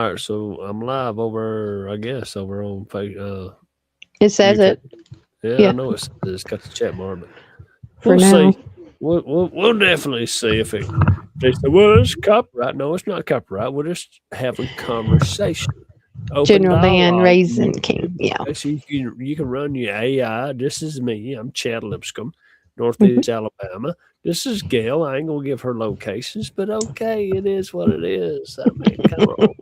All right, so I'm live over, I guess, over on It says YouTube. it. Yeah, I Yeah, know it's got the chat mark, but for we'll now. see. We'll definitely see if it. They say, well, it's copyright. No, it's not copyright. We're just having conversation, open General Van dialogue. Raisin King. Yeah. Okay, so you can run your AI. This is me. I'm Chad Lipscomb, hmm Northeast Alabama. This is Gail. I ain't gonna give her locations, but okay, it is what it is. I mean, come on.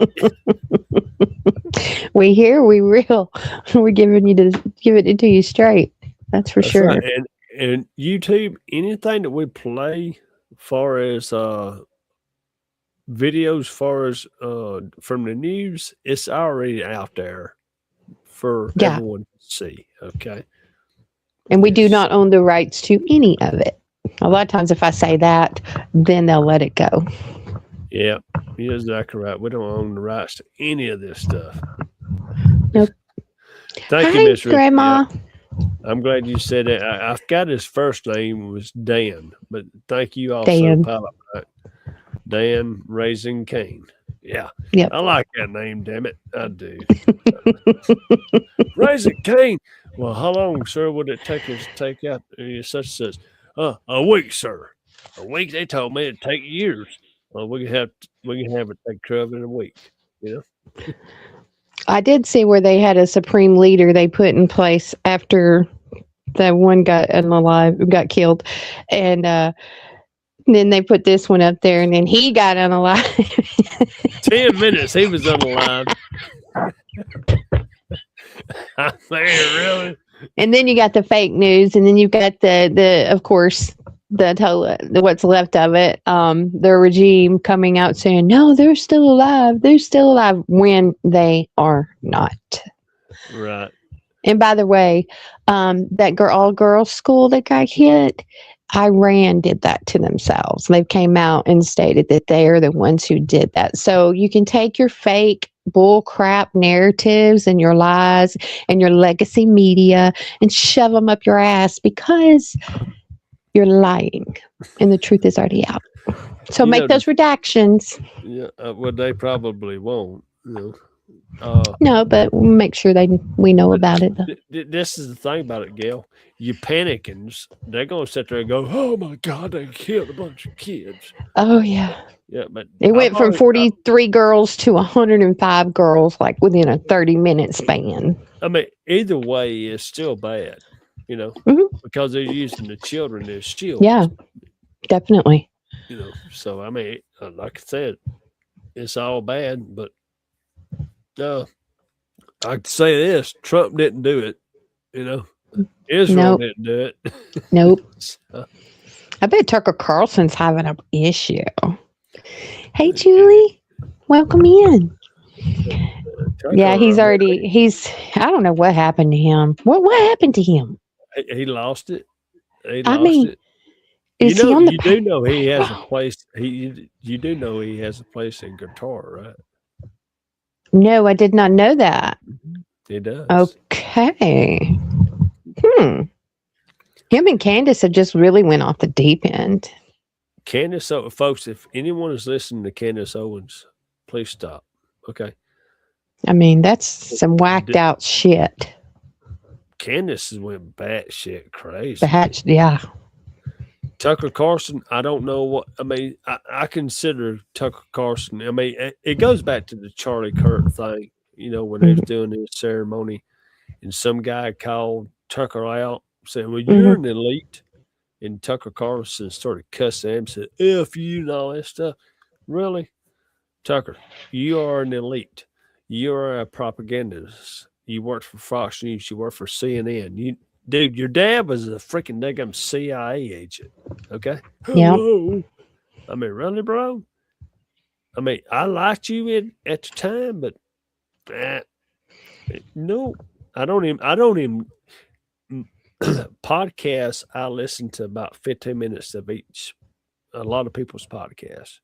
We hear, we real. We're giving you to give it to you straight. That's for That's right. sure. And YouTube, anything that we play, far as videos, far as from the news, it's already out there for Yeah. everyone to see. Okay. And we do Yes. not own the rights to any of it. A lot of times, if I say that, then they'll let it go. Yeah. You're exactly right. We don't own the rights to any of this stuff. Nope. Thank you, Hi, Miss Ricky. Grandma. I'm glad you said that. I forgot his first name was Dan, but thank you also, Dan. Pilot Mike. Dan Raising Cane. Yeah, Yep. I like that name, damn it. I do. Raising Cane. Well, how long, sir, would it take us to take out such and such? A week, sir. A week? They told me it'd take years. Well, we can have it take care of in a week. You know? I did see where they had a supreme leader they put in place after that one got killed, and then they put this one up there, and then he got unalive. 10 minutes, he was unalive. I mean, really? And then you got the fake news, and then you've got the of course the what's left of it, the regime coming out saying no, they're still alive when they are not. Right. And by the way, that all girls school that got hit, Iran did that to themselves. They came out and stated that they are the ones who did that. So you can take your fake bull crap narratives and your lies and your legacy media and shove them up your ass because you're lying and the truth is already out. So You make know, those redactions. yeah, well, they probably won't. Uh, No, but make sure we know but about it. this is the thing about it, Gail. You panicking, they're gonna sit there and go, "Oh my God, they killed a bunch of kids." Oh yeah. Yeah, but It I've went from always, 43 girls to 105 girls, like within a 30-minute span. I mean, either way, it's still bad, you know, hmm because they're using the children as shields, Yeah, definitely. So I mean, like I said, it's all bad, but uh, I can say this: Trump didn't do it. You know, Israel Nope. didn't do it. Nope. So, I bet Tucker Carlson's having an issue. Hey, yeah, Julie. Welcome in. Yeah, Tucker, I he's mean, already, I don't know what happened to him. What happened to him? he lost it. He I lost mean, it. is he on the, You do know he has a place. You do know he has a place in Qatar, right? no, I did not know that. He does. Okay. Hmm. Him and Candace have just really went off the deep end. Candace, folks, if anyone is listening to Candace Owens, please stop. Okay, I mean, that's some whacked D- out shit. Candace went batshit The crazy. hatch, yeah. Tucker Carlson, I don't know what I mean. I consider Tucker Carlson. I mean, it goes back to the Charlie Kirk thing. When they was hmm doing his ceremony, and some guy called Tucker out saying, "Well, you're hmm an elite," and Tucker Carlson started cussing him, said, "F you," and all that stuff. Really, Tucker, you are an elite. You are a propagandist. You worked for Fox News. You worked for CNN. Dude, your dad was a freaking daggum CIA agent. Okay. Yeah. Hello. I mean, really, bro? I mean, I liked you at the time, but eh, no, I don't even. Podcasts. I listen to about 15 minutes of each. A lot of people's podcasts.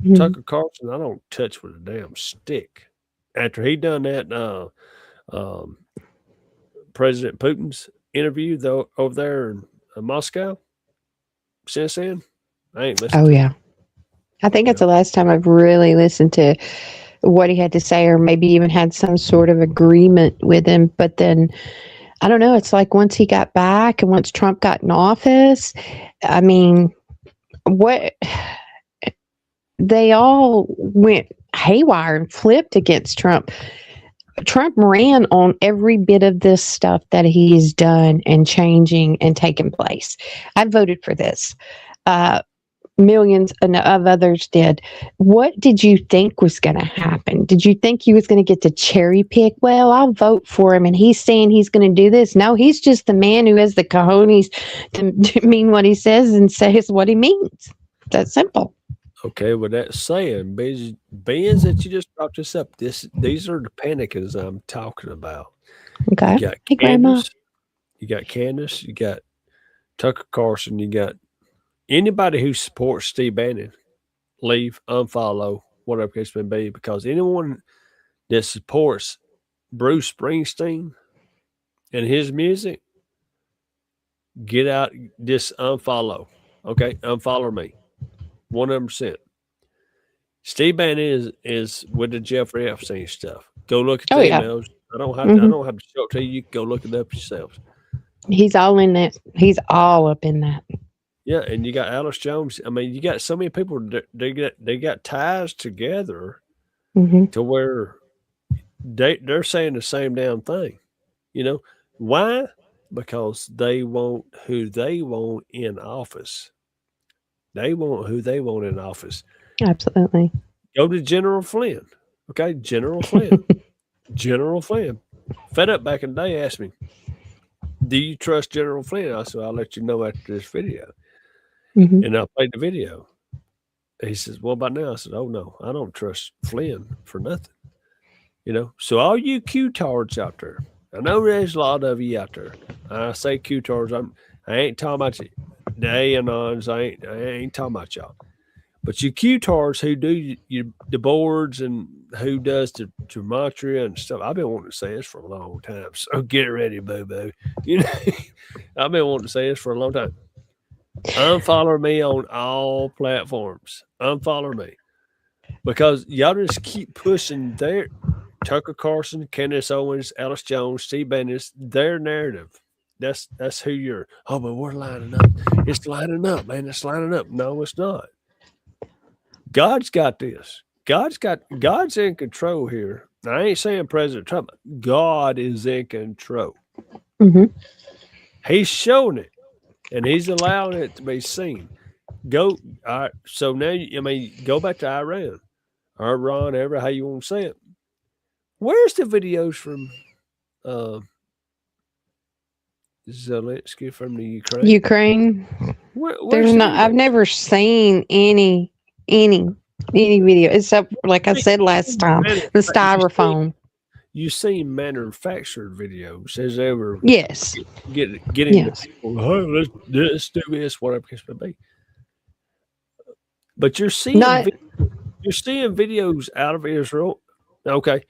Mhm. Tucker Carlson, I don't touch with a damn stick. After he done that, um, President Putin's interview though over there in Moscow, since then, I ain't listened Oh, to him. yeah. I think You it's know, the last time I've really listened to what he had to say, or maybe even had some sort of agreement with him. But then, I don't know, it's like once he got back and once Trump got in office, I mean, what they all went haywire and flipped against Trump. Trump ran on every bit of this stuff that he's done and changing and taken place. I voted for this. Millions of others did. What did you think was going to happen? Did you think he was going to get to cherry pick? Well, I'll vote for him and he's saying he's going to do this. No, he's just the man who has the cojones to mean what he says and says what he means. That's simple. Okay, with that saying, being that you just brought this up, these are the panicas I'm talking about. Okay. You got Hey, Grandma. Candace, you got Tucker Carlson, you got anybody who supports Steve Bannon, leave, unfollow, whatever case may be, because anyone that supports Bruce Springsteen and his music, get out, just unfollow. Okay, unfollow me. 100%. Steve Bannon is with the Jeffrey Epstein stuff. Go look at the emails. I don't have to show it to you. You can go look it up yourselves. He's all in that. He's all up in that. Yeah, and you got Alex Jones. I mean, you got so many people. They got ties together to where they're saying the same damn thing. You know why? Because they want who they want in office. They want who they want in office. Absolutely. Go to General Flynn. Okay, General Flynn. General Flynn. Fed Up back in the day asked me, "Do you trust General Flynn?" I said, "I'll let you know after this video." And I played the video. He says, "What about now?" I said, "Oh no, I don't trust Flynn for nothing." You know, so all you Q-tards out there, I know there's a lot of you out there. I say Q-tards, I ain't talking about you. The A-anons, I ain't talking about y'all. But you Q-tards who do the boards and who does the gematria and stuff, I've been wanting to say this for a long time. So get ready, boo-boo. You know, I've been wanting to say this for a long time. Unfollow me on all platforms. Unfollow me. Because y'all just keep pushing their Tucker Carlson, Candace Owens, Alex Jones, Steve Bannon, their narrative. That's who you're. Oh, but we're lining up. It's lining up, man. It's lining up. No, it's not. God's got this. God's in control here. I ain't saying President Trump. God is in control. He's showing it, and he's allowing it to be seen. Go. All right. So now, I mean, go back to Iran, or Iran, ever how you want to say it. Where's the videos from Zelensky from the Ukraine? Ukraine. There's not. I've never seen any video except, like I said last time, the styrofoam. You seen manufactured videos as ever? Yes. Getting yes. People, oh, let's do this, whatever it may be. But you're seeing videos out of Israel. Okay,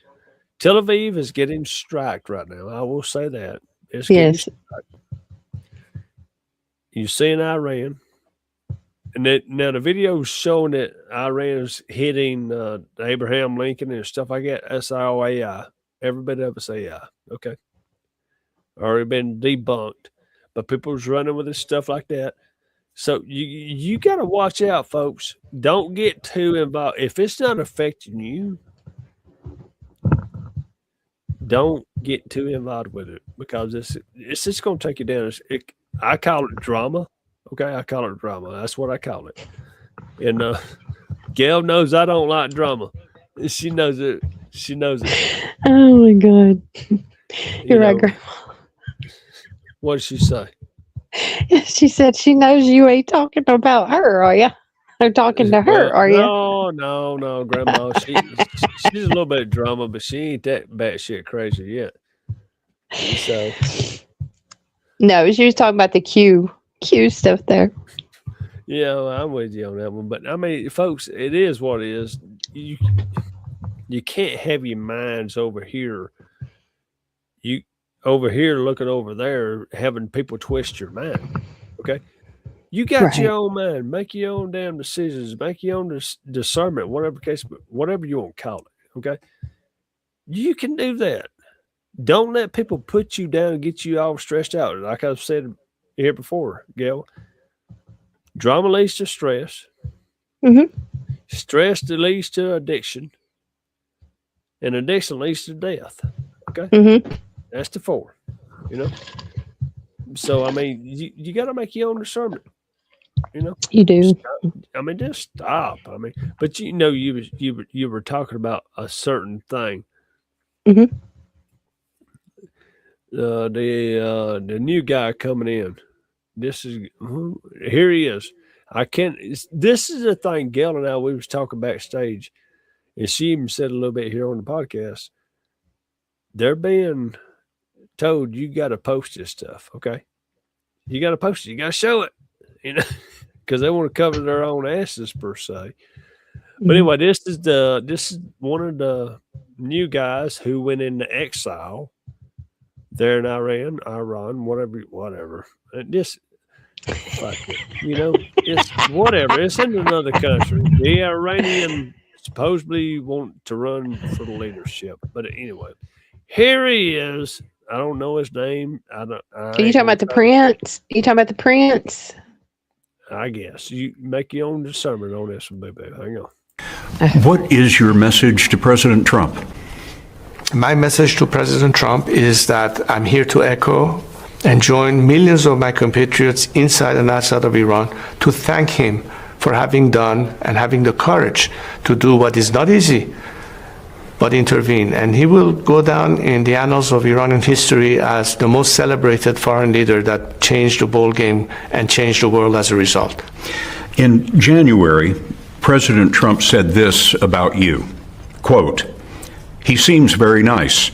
Tel Aviv is getting striked right now. I will say that. It's getting striked. You see in Iran, and now the videos showing that Iran is hitting Abraham Lincoln and stuff like that. That's all AI. Every bit of it's AI. Okay, already been debunked, but people's running with this stuff like that. So you got to watch out, folks. Don't get too involved. If it's not affecting you, don't get too involved with it, because it's just going to take you down. I call it drama. Okay, I call it drama. That's what I call it. And Gail knows I don't like drama. She knows it. She knows it. Oh my God. You're right, Grandma. What did she say? She said she knows you ain't talking about her, are you? I'm talking to her, are you? No, Grandma. She's a little bit of drama, but she ain't that batshit crazy yet. So no, she was talking about the Q stuff there. Yeah, I'm with you on that one. But I mean, folks, it is what it is. You can't have your minds over here. You over here looking over there, having people twist your mind. Okay. You got your own mind. Make your own damn decisions. Make your own discernment, whatever case, whatever you want to call it. Okay. You can do that. Don't let people put you down and get you all stressed out. Like I've said here before, Gail, drama leads to stress. Mm-hmm. Stress leads to addiction. And addiction leads to death. Okay. Mm-hmm. That's the 4, you know? So, I mean, you got to make your own discernment, you know? You do. I mean, just stop. I mean, but you were talking about a certain thing. Mm-hmm. The new guy coming in. Here he is. This is the thing. Gail and I, we was talking backstage, and she even said a little bit here on the podcast. They're being told you got to post this stuff. Okay, you got to post it. You got to show it. You know, because they want to cover their own asses per se. But anyway, this is one of the new guys who went into exile there in Iran, whatever. Just fuck it, you know, it's whatever. It's in another country. The Iranian supposedly want to run for the leadership, but anyway, here he is. I don't know his name. Are you talking about the prince? Are you talking about the prince? I guess you make your own discernment on this one, baby. Hang on. What is your message to President Trump? My message to President Trump is that I'm here to echo and join millions of my compatriots inside and outside of Iran to thank him for having done and having the courage to do what is not easy, but intervene. And he will go down in the annals of Iranian history as the most celebrated foreign leader that changed the ball game and changed the world as a result. In January, President Trump said this about you, quote, "He seems very nice,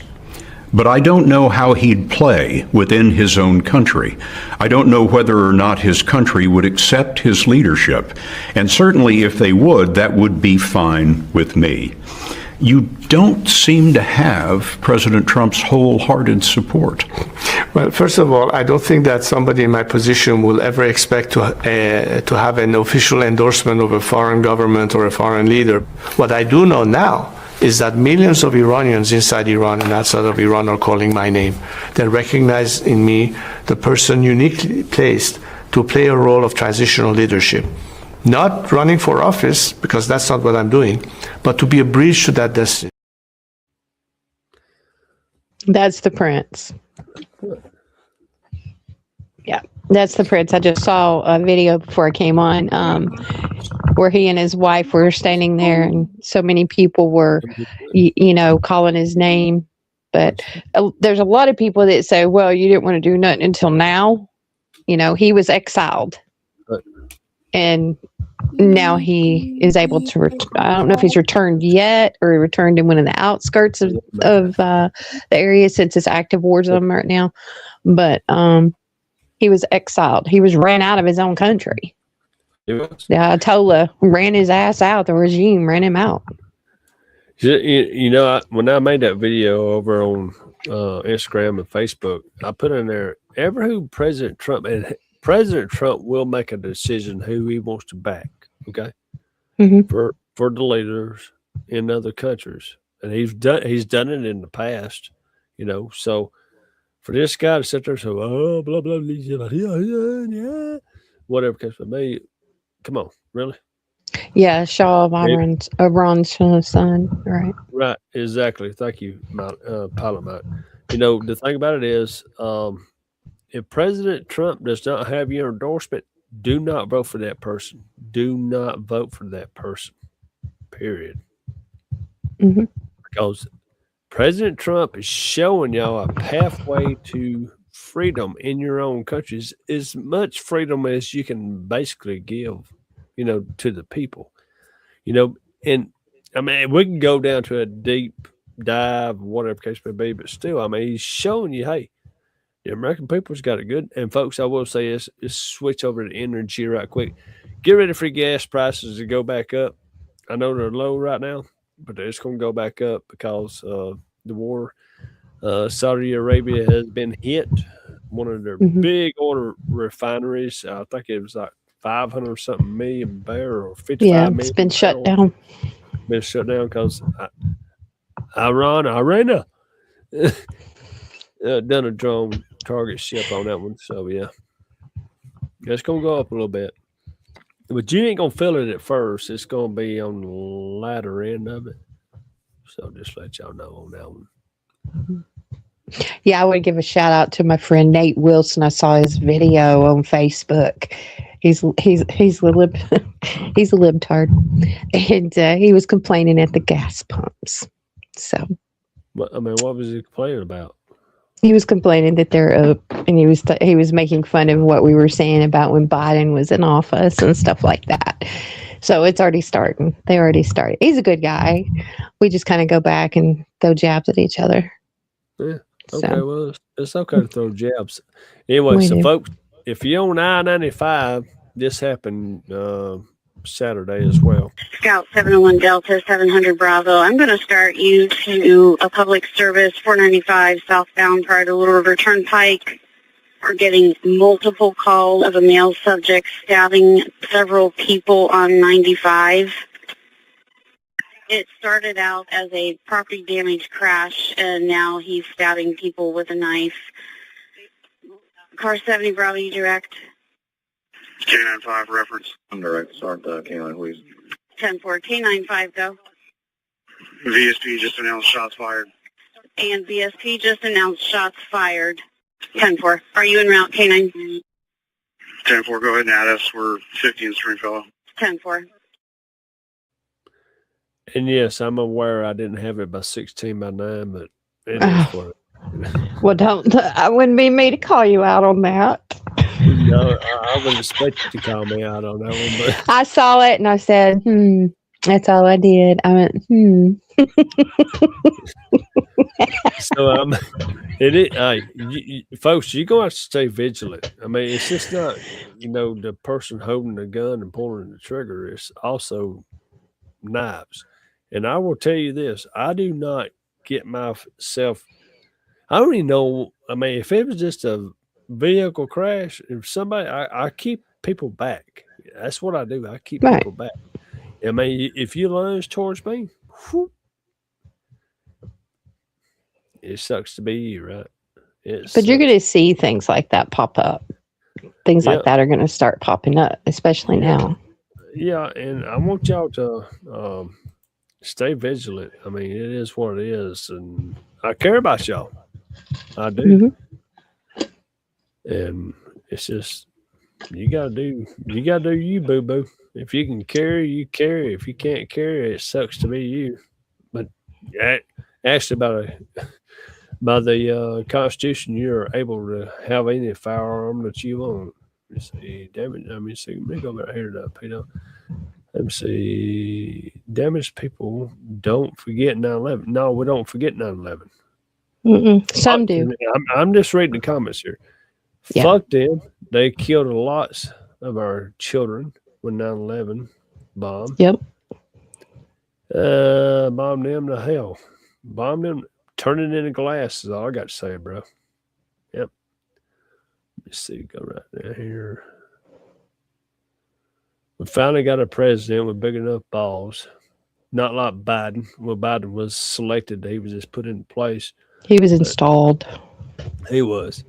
but I don't know how he'd play within his own country. I don't know whether or not his country would accept his leadership, and certainly if they would, that would be fine with me." You don't seem to have President Trump's wholehearted support. Well, first of all, I don't think that somebody in my position will ever expect to have an official endorsement of a foreign government or a foreign leader. What I do know now is that millions of Iranians inside Iran and outside of Iran are calling my name. They recognize in me the person uniquely placed to play a role of transitional leadership. Not running for office, because that's not what I'm doing, but to be a bridge to that destiny. That's the prince. Yeah, that's the prince. I just saw a video before I came on where he and his wife were standing there, and so many people were, you know, calling his name. But there's a lot of people that say, well, you didn't want to do nothing until now. You know, he was exiled. And now he is able to, I don't know if he's returned yet or he returned in one of the outskirts of the area since it's active war zone right now. But he was exiled. He was ran out of his own country. The Ayatollah ran his ass out. The regime ran him out. You know, when I made that video over on Instagram and Facebook, I put in there, ever who President Trump, and President Trump will make a decision who he wants to back, okay? Mm-hmm. For the leaders in other countries. And he's done it in the past, you know. So for this guy to sit there and say, oh, blah, blah, blah, yeah, whatever case for me, come on, really? Yeah, Shah of Iran's son, right? Right, exactly. Thank you, Pilot Mike. You know, the thing about it is, if President Trump does not have your endorsement, do not vote for that person. Do not vote for that person, period. Mm-hmm. Because President Trump is showing y'all a pathway to freedom in your own countries, as much freedom as you can basically give, you know, to the people. You know, and I mean, we can go down to a deep dive, whatever case may be, but still, I mean, he's showing you, hey, the American people's got it good. And folks, I will say is switch over to energy right quick. Get ready for gas prices to go back up. I know they're low right now, but it's going to go back up because the war. Saudi Arabia has been hit. One of their big oil refineries, I think it was like 500 something million barrel or 55 million. Yeah, it's been shut down. Been shut down because Irina. Done a drone target ship on that one. So, yeah. It's going to go up a little bit. But you ain't going to feel it at first. It's going to be on the latter end of it. So, just let y'all know on that one. Yeah, I would give a shout out to my friend Nate Wilson. I saw his video on Facebook. He's a libtard, and he was complaining at the gas pumps. So, But, I mean, what was he complaining about? he was complaining that they're up, and he was making fun of what we were saying about when Biden was in office and stuff like that. So it's already starting. They already started. He's a good guy. We just kind of go back and throw jabs at each other. Yeah. Okay, So. well, it's okay to throw jabs. Anyway, We so do. folks, if you're on I-95, this happened Saturday as well. Scout 701 Delta 700 Bravo. I'm going to start you to a public service 495 southbound prior to Little River Turnpike. We're getting multiple calls of a male subject stabbing several people on 95. It started out as a property damage crash, and now he's stabbing people with a knife. Car 70 Bravo, you direct. K95 reference. I'm direct. Start the K9, please. 10-4, K95, go. VSP just announced shots fired. And VSP just announced shots fired. 10-4. Are you en route, K9? 10-4, go ahead and add us. We're 50 in Stringfellow. 10-4. And yes, I'm aware I didn't have it by 16 by 9, but it Oh. is what Well, I wouldn't be me to call you out on that. No, I wouldn't expect you to call me out on that one, but I saw it and I said, that's all I did. I went, so it is. Folks, you're gonna have to stay vigilant. I mean, it's just not, the person holding the gun and pulling the trigger. It's also knives. And I will tell you this: I do not get myself. I don't even know. I mean, if it was just a vehicle crash, if somebody, I keep people back. That's what I do. I keep Right. people back. I mean, if you lunge towards me, it sucks to be you, right? but you're going to see things like that pop up. Things like that are going to start popping up, especially now. Yeah, and I want y'all to stay vigilant. I mean, it is what it is, and I care about y'all. I do. And it's just you gotta do you, boo boo. If you can carry, you carry. If you can't carry, it sucks to be you. But actually, by the Constitution, you're able to have any firearm that you want. Let me see, damage. Let me see. Let me go back here to Peter. Let me see. Damaged people don't forget 9/11. No, we don't forget 9/11. Some do. I'm just reading the comments here. Yeah. Fuck them. They killed lots of our children when 9/11 bombed. Yep. Bomb them to hell. Bomb them. Turn it into glass is all I got to say, bro. Yep. Let's see. Go right there here. We finally got a president with big enough balls. Not like Biden. Well, Biden was selected. He was just put in place. He was installed. He was.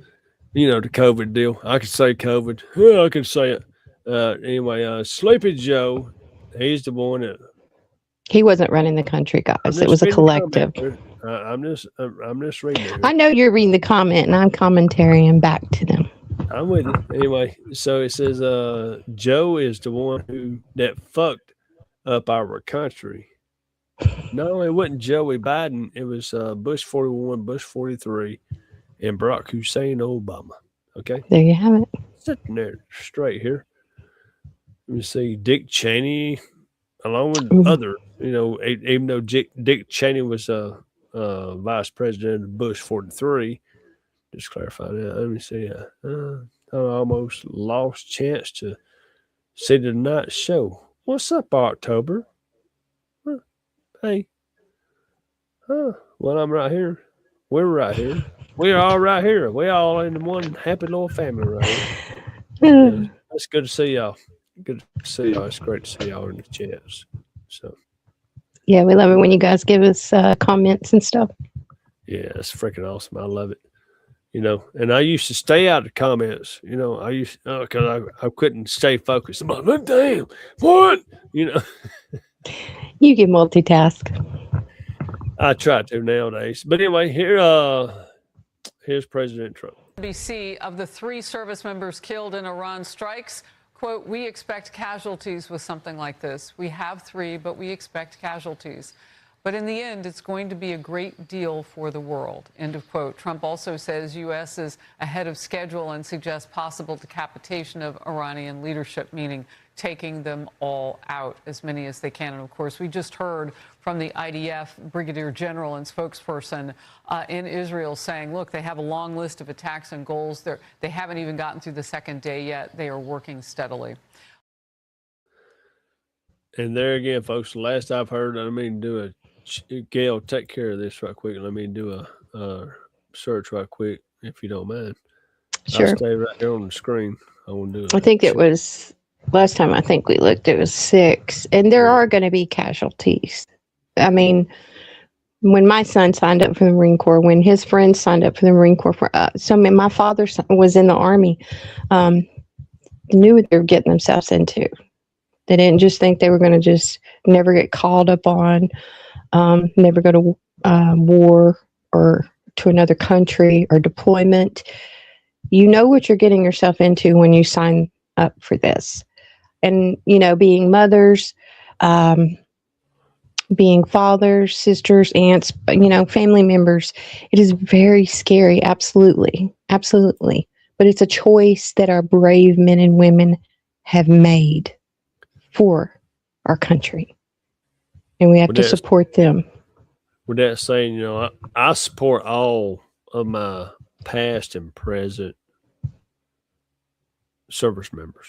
The COVID deal. I could say COVID. Yeah, I could say it. Anyway, Sleepy Joe, he's the one that. He wasn't running the country, guys. It was a collective. I'm just reading it. I know you're reading the comment, and I'm commentarying back to them. I'm with you. Anyway, so it says Joe is the one that fucked up our country. No, it wasn't Joey Biden. It was Bush 41, Bush 43, and Barack Hussein Obama. Okay? There you have it. Sitting there straight here. Let me see. Dick Cheney, along with other, even though Dick Cheney was vice president of Bush 43, just clarify that. Let me see. I almost lost chance to see the night show. What's up, October? Hey. Well, I'm right here. We're right here. We're all right here. We're all in one happy little family right here. Yeah, it's good to see y'all. Good to see y'all. It's great to see y'all in the chats. So, Yeah, we love it when you guys give us comments and stuff. Yeah, it's freaking awesome. I love it. You know, and I used to stay out of the comments. You know, I used because I couldn't stay focused. I'm like, damn, what? You know, You can multitask. I try to nowadays. But anyway, here's President Trump. NBC, of the 3 service members killed in Iran strikes, quote, we expect casualties with something like this. We have 3, but we expect casualties. But in the end, it's going to be a great deal for the world, end of quote. Trump also says U.S. is ahead of schedule and suggests possible decapitation of Iranian leadership, meaning taking them all out, as many as they can. And of course, we just heard from the IDF Brigadier General and spokesperson in Israel saying, look, they have a long list of attacks and goals. They haven't even gotten through the second day yet. They are working steadily. And there again, folks, the last I've heard, let me do a Gail, take care of this right quick. Let me do a search right quick, if you don't mind. Sure. I'll stay right there on the screen. I won't do it. I think it was last time I think we looked, it was 6. And there are going to be casualties. I mean, when my son signed up for the Marine Corps, when his friends signed up for the Marine Corps, my father was in the Army, knew what they were getting themselves into. They didn't just think they were going to just never get called up on, never go to war or to another country or deployment. You know what you're getting yourself into when you sign up for this. And, you know, being mothers, being fathers, sisters, aunts, you know, family members, it is very scary. Absolutely. Absolutely. But it's a choice that our brave men and women have made for our country. And we have to support them. With that saying, you know, I support all of my past and present service members.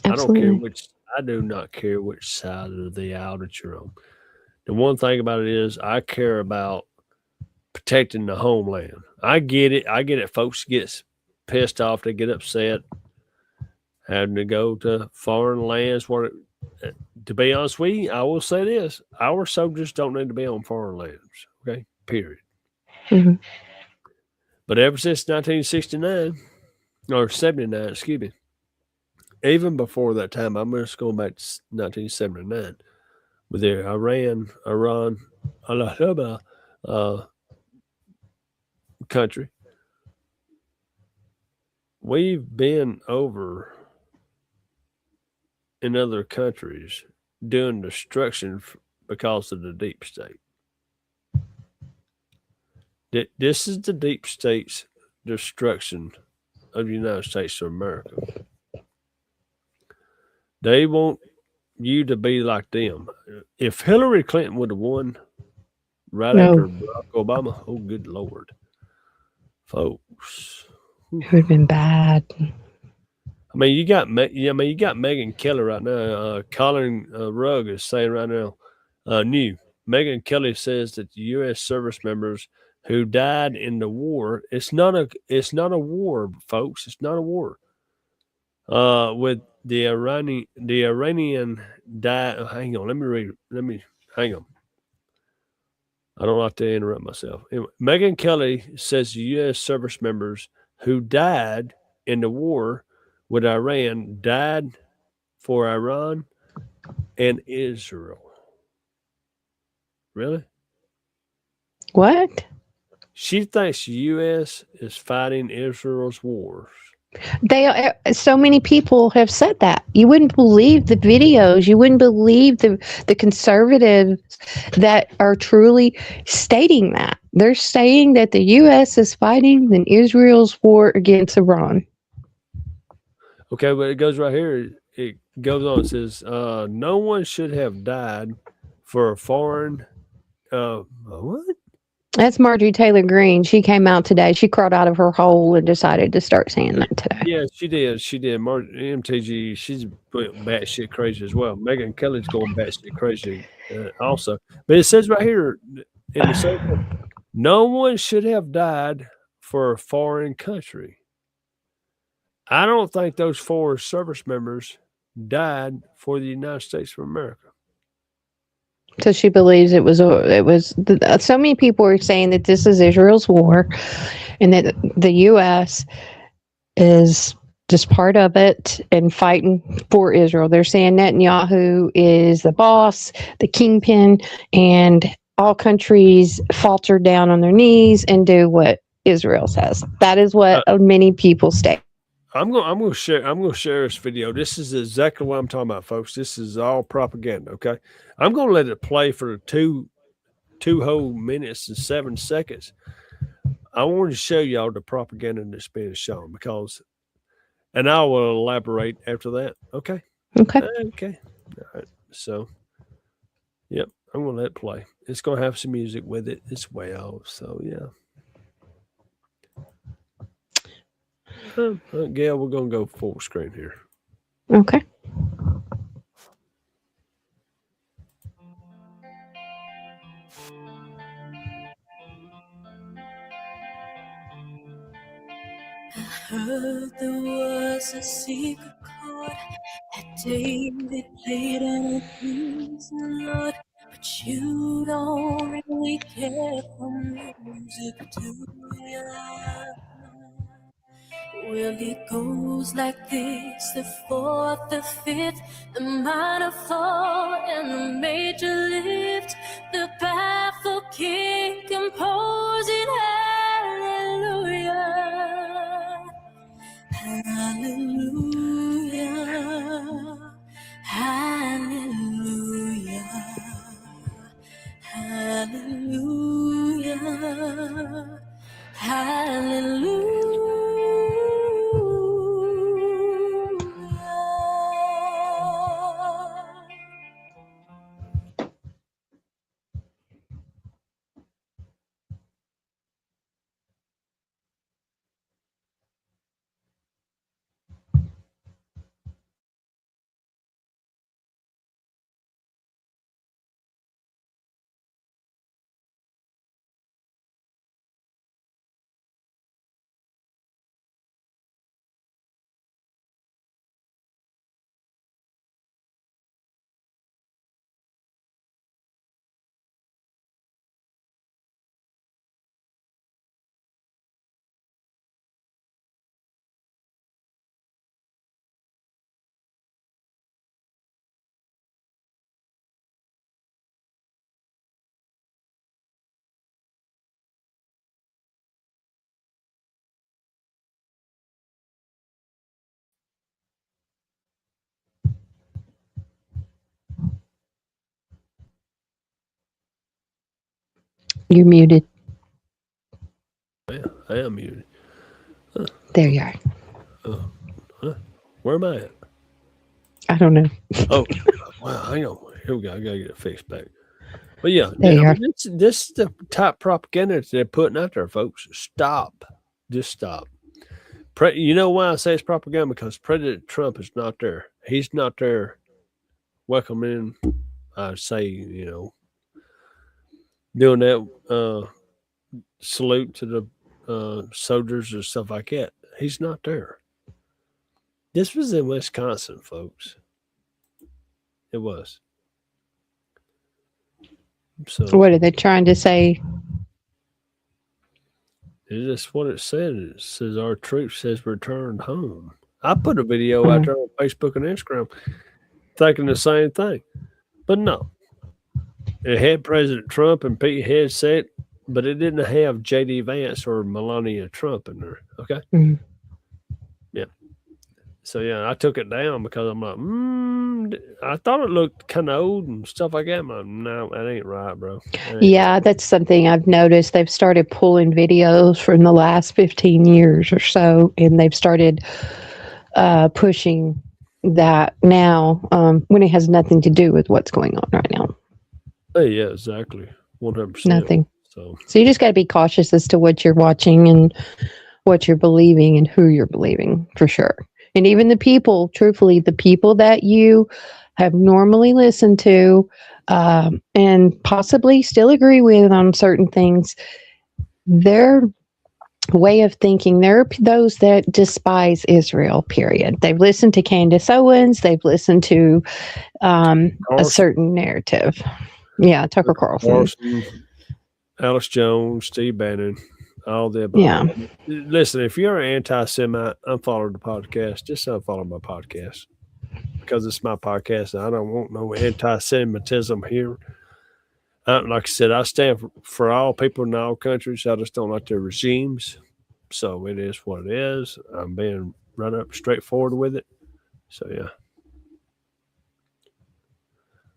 Absolutely. I do not care which side of the aisle that you're on. The one thing about it is I care about protecting the homeland. I get it. Folks get pissed off. They get upset having to go to foreign lands where, to be honest with you, I will say this. Our soldiers don't need to be on foreign lands. Okay? Period. Mm-hmm. But ever since 1969, or 79, excuse me, even before that time, I'm just going back to 1979, with the Iran, country, we've been over in other countries doing destruction because of the deep state. This is the deep state's destruction of the United States of America. They want you to be like them. If Hillary Clinton would have won after Barack Obama, oh, good Lord, folks. It would have been bad. I mean, you got Megyn Kelly right now. Colin Rugg is saying right now, new. Megyn Kelly says that the U.S. service members who died in the war, it's not a war, folks. It's not a war. With the Iranian died. Hang on, let me read. Hang on. I don't like to interrupt myself. Anyway, Megyn Kelly says the U.S. service members who died in the war with Iran died for Iran and Israel. Really? What? She thinks the U.S. is fighting Israel's wars. So many people have said that. You wouldn't believe the videos. You wouldn't believe the conservatives that are truly stating that. They're saying that the U.S. is fighting in Israel's war against Iran. Okay, but it goes right here. It goes on. It says, no one should have died for a foreign... what? That's Marjorie Taylor Greene. She came out today. She crawled out of her hole and decided to start saying that today. Yeah, she did. MTG, she's batshit crazy as well. Megyn Kelly's going batshit crazy also. But it says right here in the circle, no one should have died for a foreign country. I don't think those 4 service members died for the United States of America. So she believes it was. So many people are saying that this is Israel's war, and that the U.S. is just part of it and fighting for Israel. They're saying Netanyahu is the boss, the kingpin, and all countries falter down on their knees and do what Israel says. That is what many people state. I'm gonna share this video. This is exactly what I'm talking about, folks. This is all propaganda. Okay, I'm gonna let it play for two whole minutes and 7 seconds. I wanted to show y'all the propaganda that's being shown and I will elaborate after that. Okay. Okay. Okay. All right. So, yep, I'm gonna let it play. It's gonna have some music with it as well. So yeah. Gail, we're going to go full screen here. Okay. I heard there was a secret chord that David played on his Lord, but you don't really care for music, do ya? Well, it goes like this: the fourth, the fifth, the minor fall, and the major lift. The baffled king composing hallelujah, hallelujah, hallelujah, hallelujah, hallelujah. You're muted. Yeah, I am muted. There you are. Where am I at? I don't know. Oh, wow. Hang on. Here we go. I got to get it fixed back. But yeah, There you are. This is the type propaganda that they're putting out there, folks. Stop. Just stop. You know why I say it's propaganda? Because President Trump is not there. He's not there welcoming, I'd say, doing that salute to the soldiers or stuff like that. He's not there. This was in Wisconsin, folks. It was. So What are they trying to say? That's what it said. It says our troops has returned home. I put a video out there on Facebook and Instagram thinking the same thing. But no. It had President Trump and Pete Hegseth, but it didn't have J.D. Vance or Melania Trump in there. Okay? Mm-hmm. Yeah. So, yeah, I took it down because I'm like, I thought it looked kind of old and stuff like that. I'm like, no, that ain't right, bro. Yeah, that's something I've noticed. They've started pulling videos from the last 15 years or so, and they've started pushing that now when it has nothing to do with what's going on right now. Hey, yeah, exactly. 100%. Nothing. So you just got to be cautious as to what you're watching and what you're believing and who you're believing, for sure. And even the people, truthfully, the people that you have normally listened to and possibly still agree with on certain things, their way of thinking, there are those that despise Israel, period. They've listened to Candace Owens. They've listened to a certain narrative. Yeah, Tucker Carlson. Alex Jones, Steve Bannon, all the above. Yeah. Listen, if you're an anti-Semite, unfollow the podcast. Just unfollow my podcast because it's my podcast. And I don't want no anti-Semitism here. Like I said, I stand for all people in all countries. I just don't like their regimes. So it is what it is. I'm being run up straightforward with it. So yeah.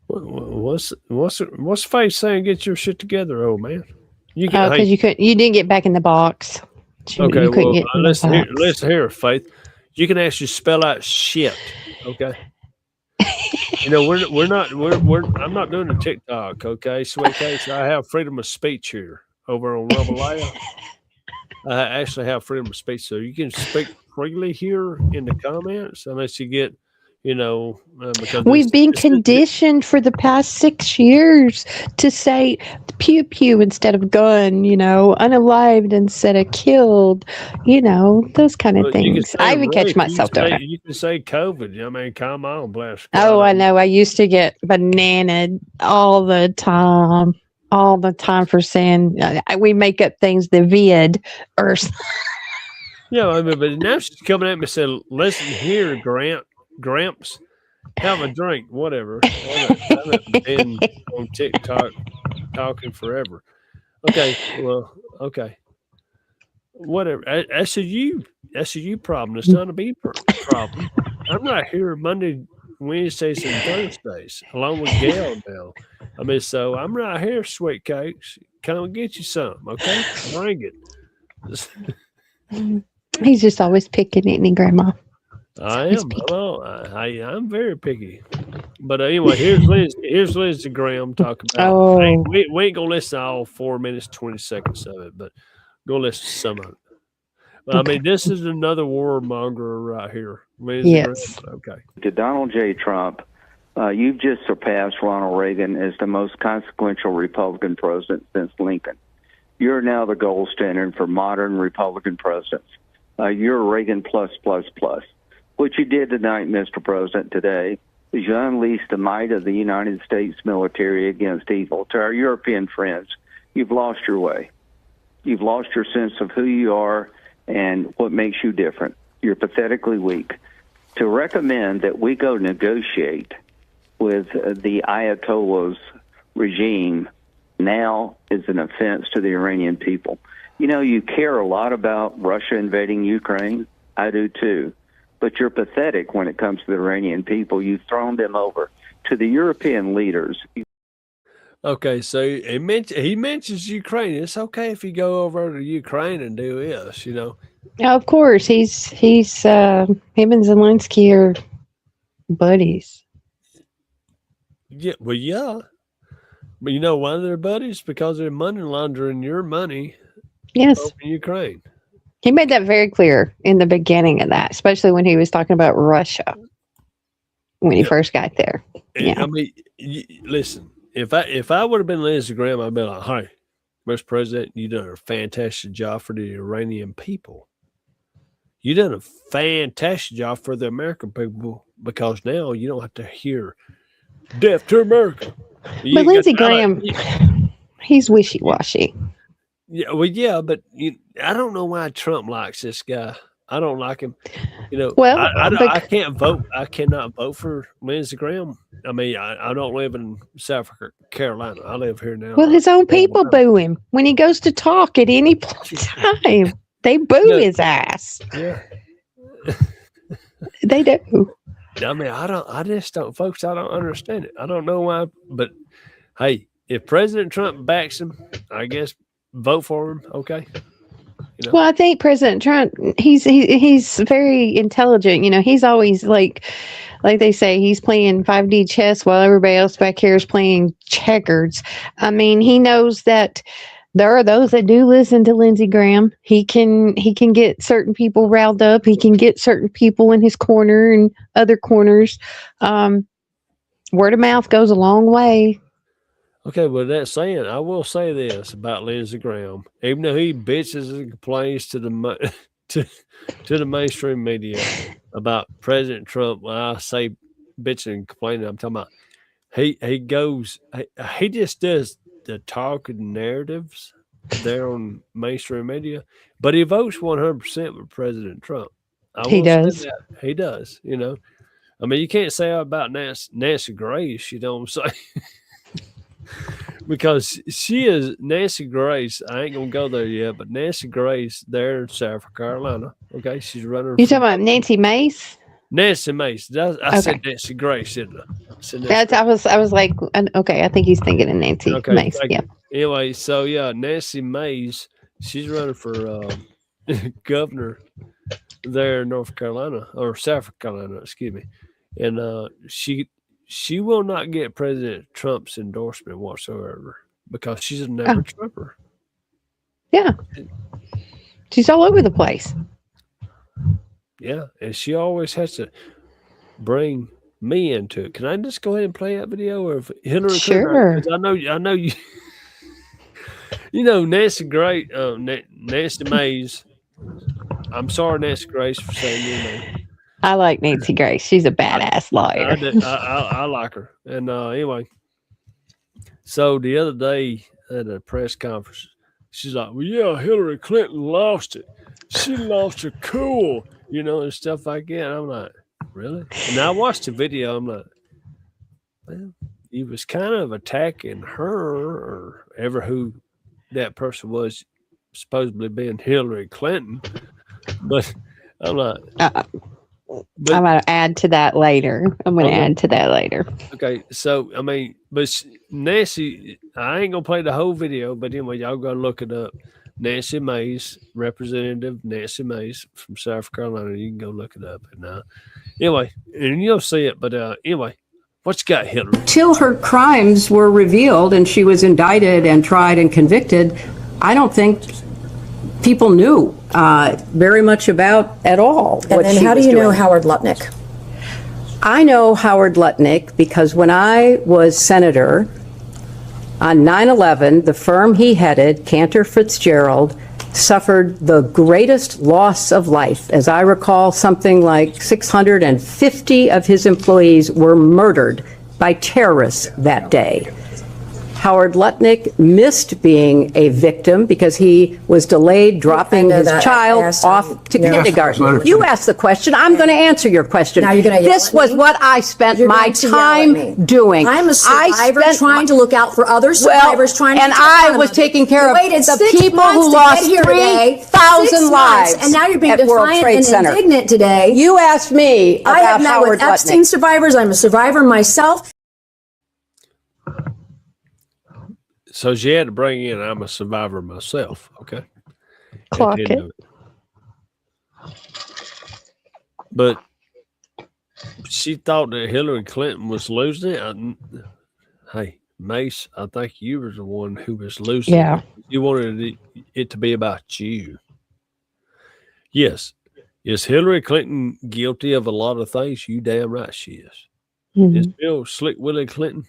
What's Faith saying? Get your shit together, old man. You can, Because you didn't get back in the box. Okay, you couldn't well, get in the box. listen here, Faith. You can actually spell out shit. Okay. You know, I'm not doing a TikTok. Okay, sweet case. I have freedom of speech here over on Rumble. I actually have freedom of speech, so you can speak freely here in the comments, unless you get, because we've been conditioned for the past 6 years to say pew pew instead of gun, unalived instead of killed, those kind of things. I even catch myself doing it. You can say COVID. I mean, come on, bless. Oh, I know. I used to get bananaed all the time for saying we make up things, the vid or yeah, I mean, but now she's coming at me and saying, listen here, Gramps, have a drink, whatever. I haven't been on TikTok talking forever. Okay, well, okay. Whatever. That's a you problem. It's not a me problem. I'm right here Monday, Wednesdays, and Thursdays, along with Gail now. I mean, so I'm right here, sweet cakes. Come and get you some, okay? Bring it. He's just always picking, isn't he, Grandma? I am. I'm very picky. But anyway, here's Lindsey Graham talking about. Oh. We ain't gonna listen to all 4 minutes 20 seconds of it, but go listen to some of it. But, I mean, this is another warmonger right here. Lindsey Yes. Graham. Okay. To Donald J. Trump, you've just surpassed Ronald Reagan as the most consequential Republican president since Lincoln. You're now the gold standard for modern Republican presidents. You're Reagan plus. What you did tonight, Mr. President, today, is you unleashed the might of the United States military against evil. To our European friends, you've lost your way. You've lost your sense of who you are and what makes you different. You're pathetically weak. To recommend that we go negotiate with the Ayatollah's regime now is an offense to the Iranian people. You care a lot about Russia invading Ukraine. I do too. But you're pathetic when it comes to the Iranian people. You've thrown them over to the European leaders. Okay, so he mentions Ukraine. It's okay if you go over to Ukraine and do this, Of course, he's him and Zelensky are buddies. Yeah, well, yeah. But you know why they're buddies? Because they're money laundering your money Yes. over in Ukraine. He made that very clear in the beginning of that, especially when he was talking about Russia when he first got there. Yeah. I mean, listen, if I would have been Lindsey Graham, I'd be like, hey, Mr. President, you done a fantastic job for the Iranian people. You done a fantastic job for the American people because now you don't have to hear death to America. But Lindsey Graham, he's wishy-washy. Yeah, well, yeah, but I don't know why Trump likes this guy. I don't like him. Well, I can't vote. I cannot vote for Lindsey Graham. I mean, I don't live in South Carolina. I live here now. Well, his own people boo him when he goes to talk at any point in time. They boo his ass. Yeah. They do. I mean, I just don't, folks, I don't understand it. I don't know why, but hey, if President Trump backs him, I guess vote for him. Okay. Well, I think President Trump, he's very intelligent. He's always like they say, he's playing 5D chess while everybody else back here is playing checkers. I mean, he knows that there are those that do listen to Lindsey Graham. He can get certain people riled up. He can get certain people in his corner and other corners. Word of mouth goes a long way. Okay, with that saying, I will say this about Lindsey Graham. Even though he bitches and complains to the to the mainstream media about President Trump, when I say bitching and complaining, I'm talking about he goes, he just does the talking narratives there on mainstream media, but he votes 100% with President Trump. He does. He does. You know, I mean, you can't say that about Nancy Grace. You know what I'm saying? Because she is Nancy Grace. I ain't gonna go there yet, but Nancy Grace there in South Carolina. Okay, she's running. You talking about Nancy Mace? Nancy Mace. I said Nancy Grace, didn't I? That's I was like, okay, I think he's thinking of Nancy Mace. Yeah. Anyway, so yeah, Nancy Mace, she's running for governor there in North Carolina or South Carolina, excuse me, and she will not get President Trump's endorsement whatsoever because she's a never Trumper. Yeah, she's all over the place. Yeah, and she always has to bring me into it. Can I just go ahead and play that video of Hillary Clinton? Sure. I know you. You know Nancy Grace, Nancy Mace. I'm sorry, Nancy Grace, for saying your name. I like Nancy Grace. She's a badass lawyer. I like her. And anyway, so the other day at a press conference, she's like, "Well, yeah, Hillary Clinton lost it. She lost her cool, you know, and stuff like that." And I'm like, really? And I watched the video. I'm like, well, he was kind of attacking her or ever who that person was, supposedly being Hillary Clinton. But I'm like, I'm going to add to that later. Okay, so, I mean, but Nancy, I ain't going to play the whole video, but anyway, y'all got to look it up. Nancy Mace, Representative Nancy Mace from South Carolina. You can go look it up. And anyway, and you'll see it. But anyway, what you got, Hillary? Till her crimes were revealed and she was indicted and tried and convicted, I don't think people knew very much about at all. And then how do you know Howard Lutnick? I know Howard Lutnick because when I was senator on 9/11, the firm he headed, Cantor Fitzgerald, suffered the greatest loss of life. As I recall, something like 650 of his employees were murdered by terrorists that day. Howard Lutnick missed being a victim because he was delayed dropping his child off to kindergarten. You asked the question. I'm going to answer your question. Now you're going to This was what I spent my time doing. I'm a survivor trying to look out for other survivors trying to and I was taking care of the people who lost 3,000 lives and now you're being at World defiant Trade and Center. indignant today. You asked me about I have met Howard with Epstein Lutnick. survivors. I'm a survivor myself. So she had to bring in, I'm a survivor myself. Okay. Clock it. But she thought that Hillary Clinton was losing it. Hey, Mace, I think you were the one who was losing it. You wanted it to be about you. Yes. Is Hillary Clinton guilty of a lot of things? You damn right she is. Mm-hmm. Is Bill Slick Willie Clinton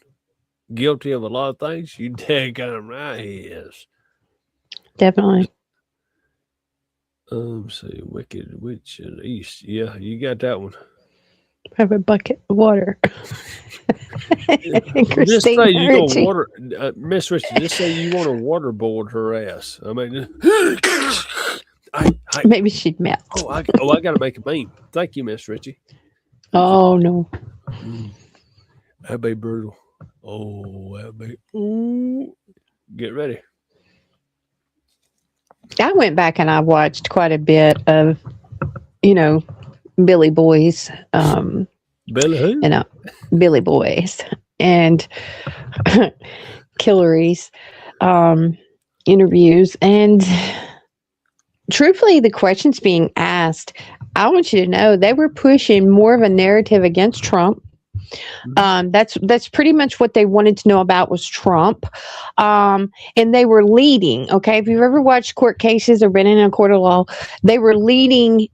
guilty of a lot of things? You daggone right he is. Definitely. See, Wicked Witch in the East. Yeah, you got that one. Have a bucket of water. Just say you want water, Miss Richard. Just say you want to waterboard her ass. I mean, maybe she'd melt. I got to make a meme. Thank you, Miss Richie. Oh no, that'd be brutal. Oh, that'd be. Ooh. Get ready. I went back and I watched quite a bit of, Billy Boy's. Billy who? Billy Boy's and Hillary's interviews. And truthfully, the questions being asked, I want you to know they were pushing more of a narrative against Trump. That's pretty much what they wanted to know about was Trump. And they were leading. Okay. If you've ever watched court cases or been in a court of law, they were leading.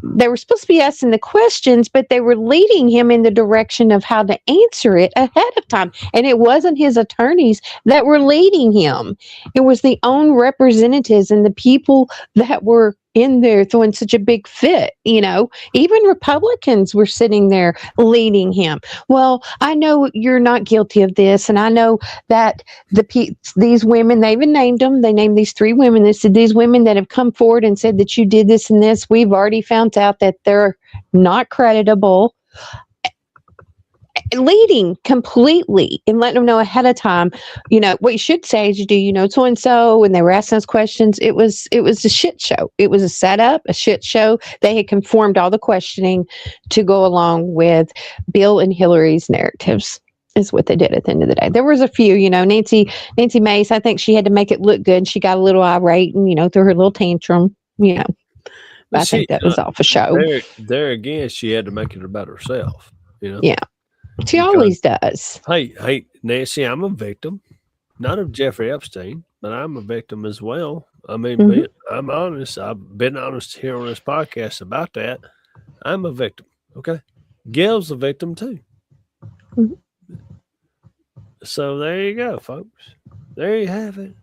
They were supposed to be asking the questions, but they were leading him in the direction of how to answer it ahead of time. And it wasn't his attorneys that were leading him. It was the own representatives and the people that were in there throwing such a big fit. Even Republicans were sitting there leading him. Well, I know you're not guilty of this, and I know that these women, they even named them. They named these 3 women. They said these women that have come forward and said that you did this and this. We've already found out that they're not creditable. Leading completely and letting them know ahead of time, what you should say is you do, so and so, and they were asking us questions. It was a shit show. It was a setup, a shit show. They had conformed all the questioning to go along with Bill and Hillary's narratives. Is what they did at the end of the day. There was a few, Nancy Mace, I think she had to make it look good. She got a little irate and, threw her little tantrum, I think that was all for show. There again, she had to make it about herself, Yeah. She always does. Hey, Nancy, I'm a victim, not of Jeffrey Epstein, but I'm a victim as well. I mean, I'm honest. I've been honest here on this podcast about that. I'm a victim. Okay. Gail's a victim too. Mm-hmm. So there you go, folks. There you have it.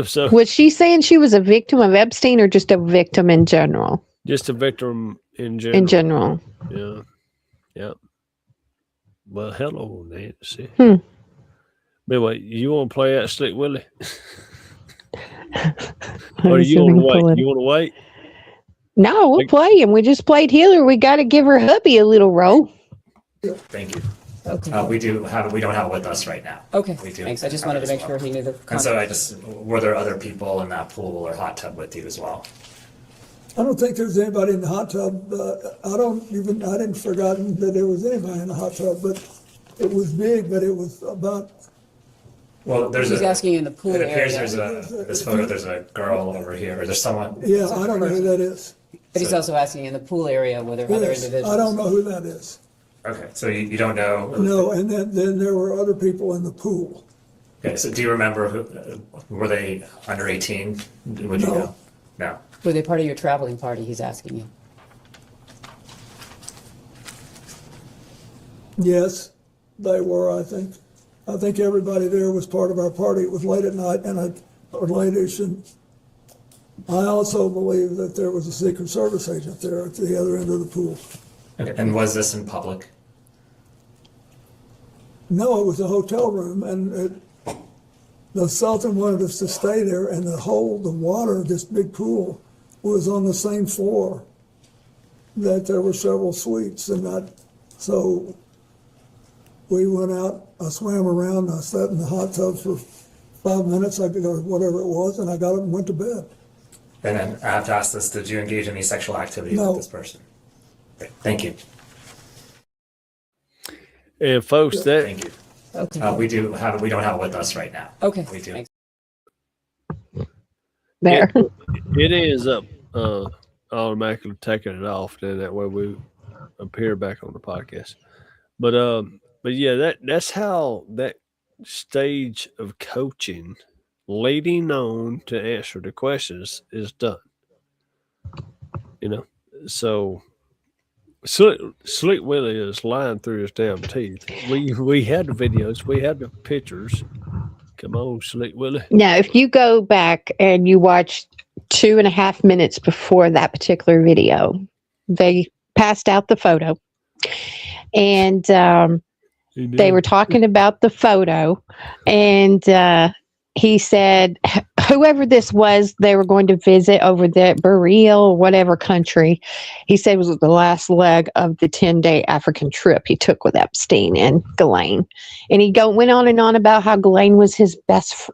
So was she saying she was a victim of Epstein or just a victim in general? Just a victim in general. In general. Yeah. Yep. Well, hello, Nancy. But what, you want to play that Slick Willie? Or you want to wait? You want to wait? No, we'll play him. We just played Hillary. We got to give her hubby a little role. Thank you. Okay. We don't have it with us right now. Okay. We do. Thanks. I just wanted to make sure he knew the And so were there other people in that pool or hot tub with you as well? I don't think there's anybody in the hot tub. I didn't forgotten that there was anybody in the hot tub, but it was big, but it was about. Well, he's asking you in the pool It area. appears this photo, there's a girl over here, or there's someone. Yeah, I don't know who that is. But he's also asking in the pool area whether other individuals. I don't know who that is. Okay, so you don't know? No, and then there were other people in the pool. Okay, so do you remember were they under 18? Would you know? No. Were they part of your traveling party, he's asking you? Yes, they were, I think. I think everybody there was part of our party. It was late at night or late-ish, and I also believe that there was a Secret Service agent there at the other end of the pool. Okay, and was this in public? No, it was a hotel room, and the Sultan wanted us to stay there, and the water of this big pool was on the same floor that there were several suites, so we went out, I swam around, I sat in the hot tub for 5 minutes, or whatever it was, and I got up and went to bed. And then I have to ask this, did you engage in any sexual activity with this person? Okay, thank you. And folks, thank you. Okay. We don't have it with us right now. Okay. We do. Thanks. There. It ends up automatically taking it off, then that way we appear back on the podcast. But yeah, that's how that stage of coaching, leading on to answer the questions, is done. So Slick Willie is lying through his damn teeth. We had the videos, we had the pictures. Come on, Slick Willie. Now, if you go back and you watch 2.5 minutes before that particular video, they passed out the photo, and they were talking about the photo, and he said whoever this was, they were going to visit over the Berea or whatever country. He said it was the last leg of the 10-day African trip he took with Epstein and Ghislaine. And he went on and on about how Ghislaine was his best,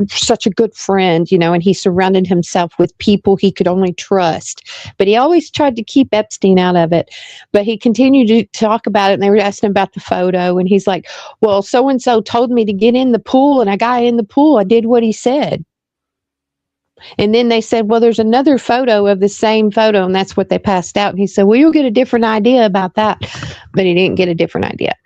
such a good friend, and he surrounded himself with people he could only trust. But he always tried to keep Epstein out of it. But he continued to talk about it, and they were asking him about the photo. And he's like, well, so-and-so told me to get in the pool, and I got in the pool. I did what he said. And then they said, well, there's another photo of the same photo, and that's what they passed out. And he said, well, you'll get a different idea about that. But he didn't get a different idea.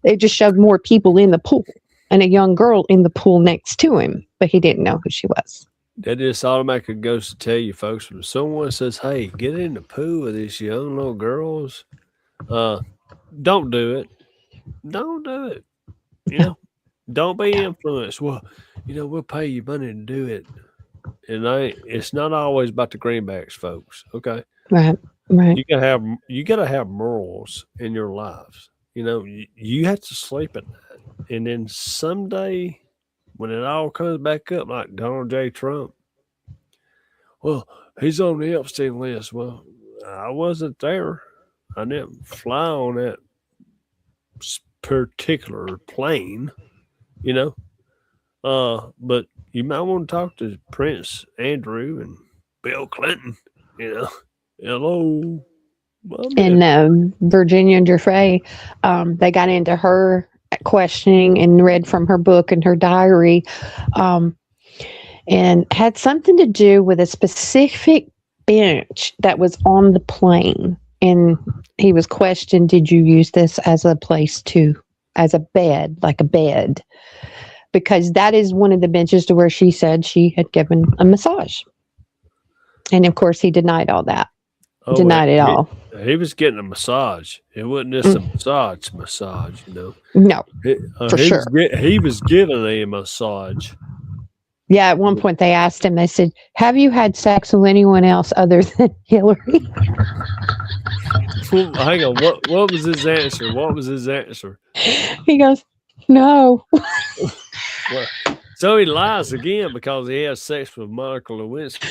They just showed more people in the pool and a young girl in the pool next to him, but he didn't know who she was. That just automatically goes to tell you, folks, when someone says, hey, get in the pool with these young little girls, don't do it. Don't do it. Don't be influenced. Well, we'll pay you money to do it. It's not always about the greenbacks, folks. Okay. Right. You gotta have morals in your lives. You know, you have to sleep at night. And then someday when it all comes back up, like Donald J. Trump, well, he's on the Epstein list. Well, I wasn't there. I didn't fly on that particular plane, you know. But you might want to talk to Prince Andrew and Bill Clinton, you know. Hello. And Virginia Giuffre, they got into her questioning and read from her book and her diary, and had something to do with a specific bench that was on the plane. And he was questioned, did you use this as a bed, like a bed? Because that is one of the benches to where she said she had given a massage. And of course, he denied all that. Denied it all. He was getting a massage. It wasn't just a massage, you know. No, for sure. He was given a massage. Yeah, at one point they asked him, they said, have you had sex with anyone else other than Hillary? Hang on, what was his answer? What was his answer? He goes, no. Well, so he lies again because he has sex with Monica Lewinsky.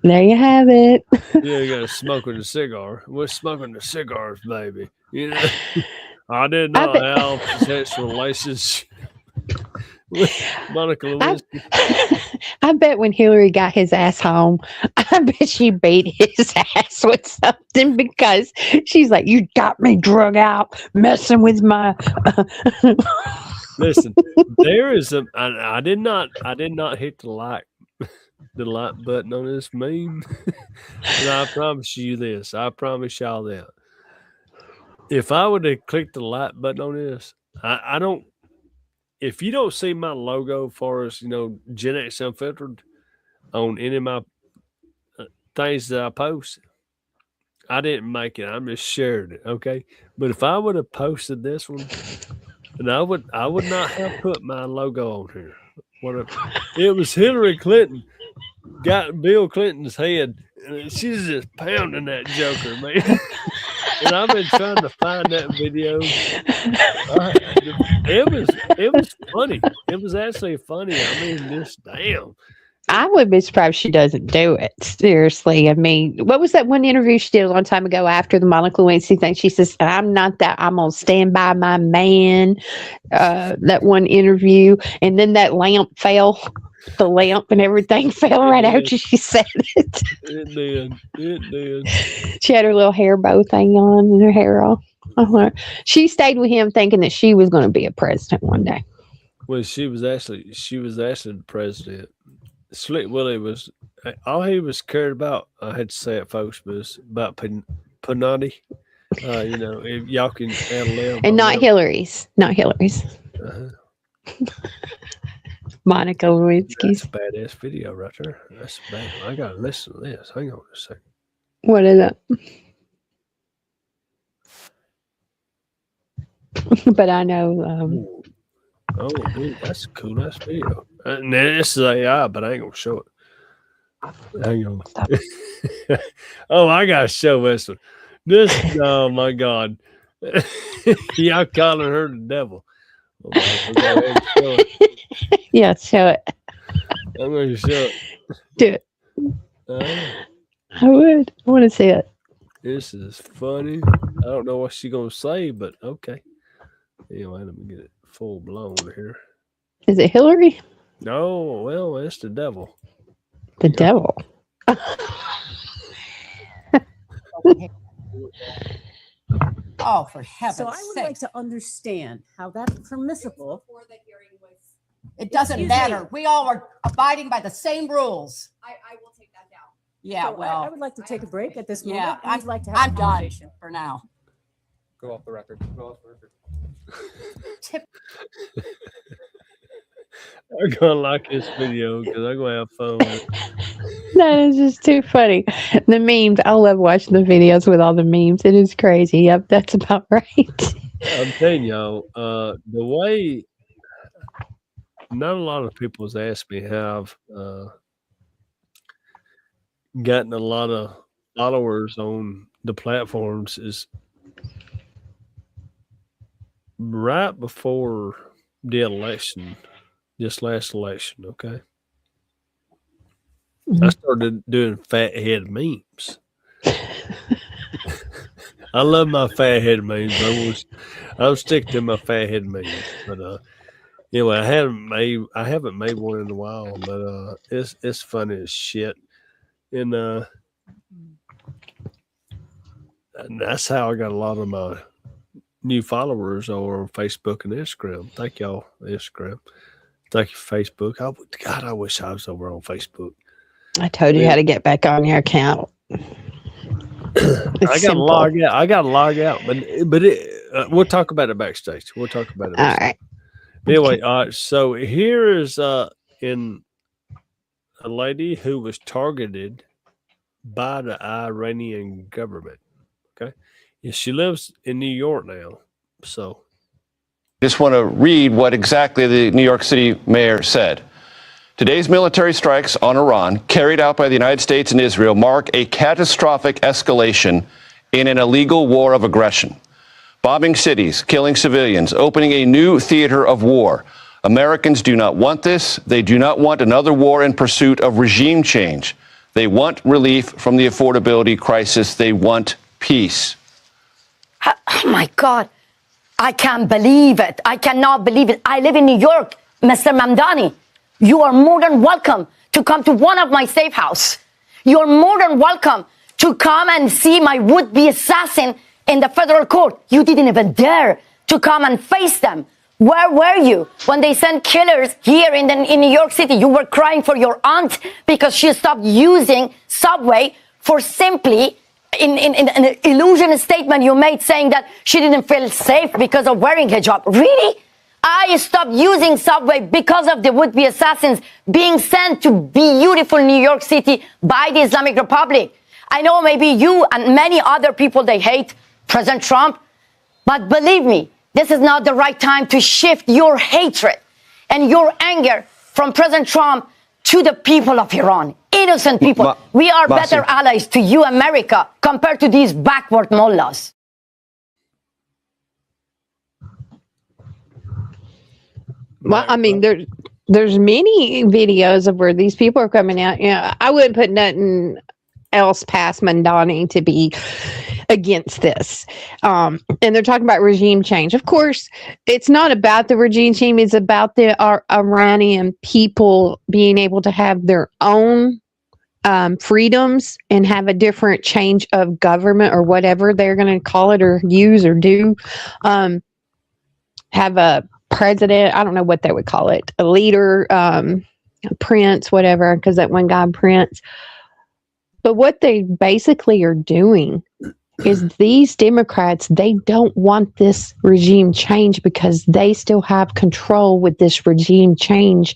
There you have it. Yeah, you got to smoke with a cigar. We're smoking the cigars, baby. You know, I did not have sexual relations with Monica Lewinsky. I bet when Hillary got his ass home, I bet she beat his ass with something because she's like, you got me drug out, messing with my. Listen, there is I did not hit the like button on this meme. And I promise you this. I promise y'all that. If I would have clicked the like button on this, I don't. If you don't see my logo, as far as you know, Gen X Unfiltered, on any of my things that I post, I didn't make it. I'm just sharing it, okay? But if I would have posted this one. And I would not have put my logo on here. It was Hillary Clinton got Bill Clinton's head, and she's just pounding that joker, man. And I've been trying to find that video. It was funny. It was actually funny. I mean, just damn. I would be surprised she doesn't do it. Seriously. I mean, what was that one interview she did a long time ago after the Monica Lewinsky thing? She says, I'm not that. I'm going to stand by my man. That one interview. And then that lamp fell. The lamp and everything fell right after she said it. It did. She had her little hair bow thing on and her hair off. She stayed with him thinking that she was going to be a president one day. Well, she was actually the president. Slick Willie was all he was cared about. I had to say it, folks, was about Panani. You know, if y'all can add a little. And not Hillary's. Not Hillary's. Monica Lewinsky's. That's a badass video right there. That's bad. I gotta listen to this. Hang on a second. What is it? But I know. Oh, dude, that's a cool ass video. And this is AI, but I ain't gonna show it. Hang on. Oh, I gotta show this one. Oh my God. Y'all calling her the devil. Yeah, show it. I'm gonna show it. Do it. I would. I want to see it. This is funny. I don't know what she's gonna say, but okay. Anyway, let me get it full blown here. Is it Hillary? No, well, it's the devil. The devil. Oh, for heaven's sake. So I would like to understand how that's permissible. It doesn't matter. We all are abiding by the same rules. I will take that down. Yeah, So well. I would like to take a break at this moment. Yeah, I'd like to have I'm a done conversation. for now. Go off the record. I'm gonna like this video because I'm gonna have fun with it. That is just too funny. The memes. I love watching the videos with all the memes. It is crazy. Yep, that's about right. I'm telling y'all, the way not a lot of people has asked me have gotten a lot of followers on the platforms is right before the election, this last election, okay? I started doing fat head memes. I love my fat head memes. I'll stick to my fat head memes. But anyway, I haven't made one in a while, but it's funny as shit. And that's how I got a lot of my new followers over on Facebook and Instagram. Thank y'all, Instagram. Thank you, Facebook. God, I wish I was over on Facebook. I told you how to get back on your account. I got to log out, but we'll talk about it backstage. We'll talk about it. All right. Anyway, so here is in a lady who was targeted by the Iranian government. Okay, yeah, she lives in New York now. So, just want to read what exactly the New York City mayor said. Today's military strikes on Iran, carried out by the United States and Israel, mark a catastrophic escalation in an illegal war of aggression. Bombing cities, killing civilians, opening a new theater of war. Americans do not want this. They do not want another war in pursuit of regime change. They want relief from the affordability crisis. They want peace. Oh my God. I can't believe it. I cannot believe it. I live in New York, Mr. Mamdani. You are more than welcome to come to one of my safe house. You're more than welcome to come and see my would-be assassin in the federal court. You didn't even dare to come and face them. Where were you when they sent killers here in New York City? You were crying for your aunt because she stopped using subway for simply in an illusion statement you made saying that she didn't feel safe because of wearing hijab. Really? I stopped using subway because of the would-be assassins being sent to beautiful New York City by the Islamic Republic. I know maybe you and many other people, they hate President Trump, but believe me, this is not the right time to shift your hatred and your anger from President Trump to the people of Iran, innocent people. We are better allies to you, America, compared to these backward mullahs. Well, I mean, there's many videos of where these people are coming out. You know, I wouldn't put nothing else past Mamdani to be against this. And they're talking about regime change. Of course, it's not about the regime change. It's about the Iranian people being able to have their own freedoms and have a different change of government or whatever they're going to call it or use or do. Have a president, I don't know what they would call it, a leader, a prince, whatever, because that one guy, Prince. But what they basically are doing is these Democrats, they don't want this regime change because they still have control with this regime change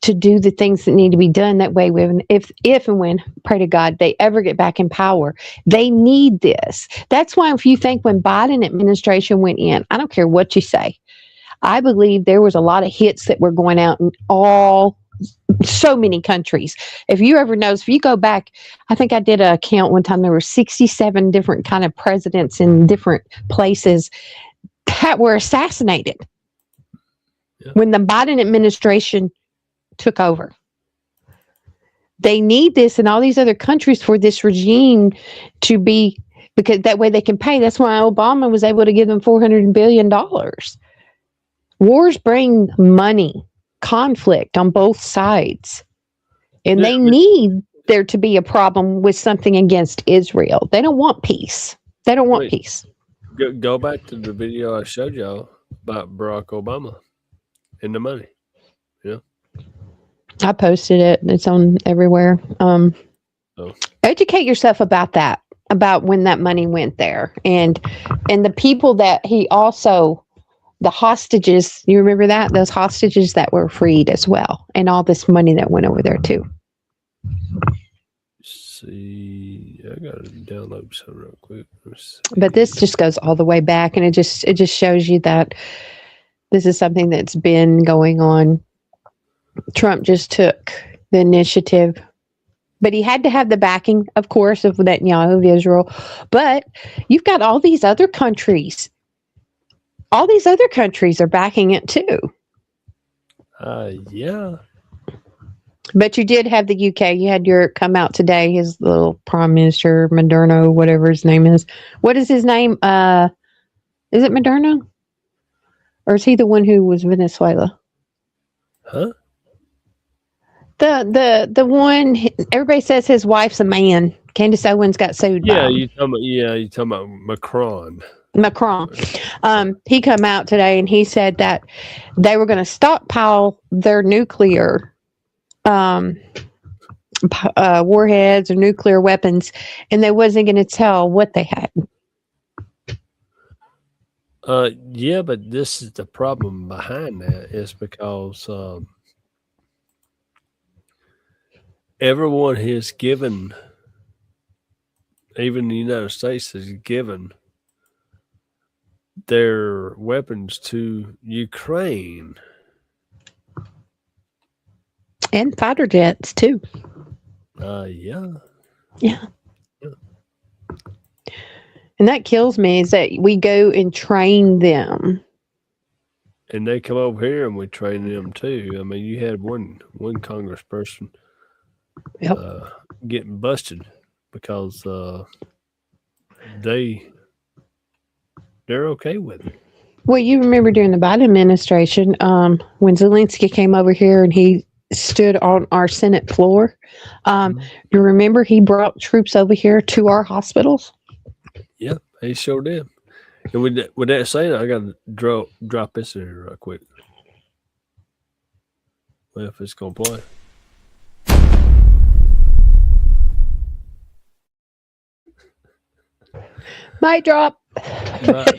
to do the things that need to be done. That way, if and when, pray to God, they ever get back in power, they need this. That's why if you think when Biden administration went in, I don't care what you say, I believe there was a lot of hits that were going out in so many countries. If you ever notice, if you go back, I think I did a count one time, there were 67 different kind of presidents in different places that were assassinated when the Biden administration took over. They need this in all these other countries for this regime to be, because that way they can pay. That's why Obama was able to give them $400 billion. Wars bring money, conflict on both sides. And they need there to be a problem with something against Israel. They don't want peace. They don't want peace. Go back to the video I showed y'all about Barack Obama and the money. Yeah. I posted it. It's on everywhere. Educate yourself about that, about when that money went there. And the people that he also, the hostages, you remember that? Those hostages that were freed as well. And all this money that went over there too. See, I got to download some real quick. But this just goes all the way back, and it just shows you that this is something that's been going on. Trump just took the initiative But he had to have the backing, of course, of Netanyahu of Israel. But you've got all these other countries. All these other countries are backing it too. Yeah. But you did have the UK. You had Europe come out today. His little prime minister, Moderno, whatever his name is. What is his name? Is it Moderno? Or is he the one who was Venezuela? Huh? The one everybody says his wife's a man. Candace Owens got sued. Yeah, by him. you talking about Macron. Macron. He come out today and he said that they were going to stockpile their nuclear warheads or nuclear weapons, and they wasn't going to tell what they had. Yeah, but this is the problem behind that is because everyone has given, even the United States has given their weapons to Ukraine. And fighter jets too. Yeah. And that kills me is that we go and train them. And they come over here and we train them too. I mean, you had one congressperson getting busted because they're okay with it. Well, you remember during the Biden administration, when Zelensky came over here and he stood on our Senate floor. You remember he brought troops over here to our hospitals? Yeah, he sure did. And with that saying, I got to drop this in here real quick. Well, if it's going to play. Mic drop. I'll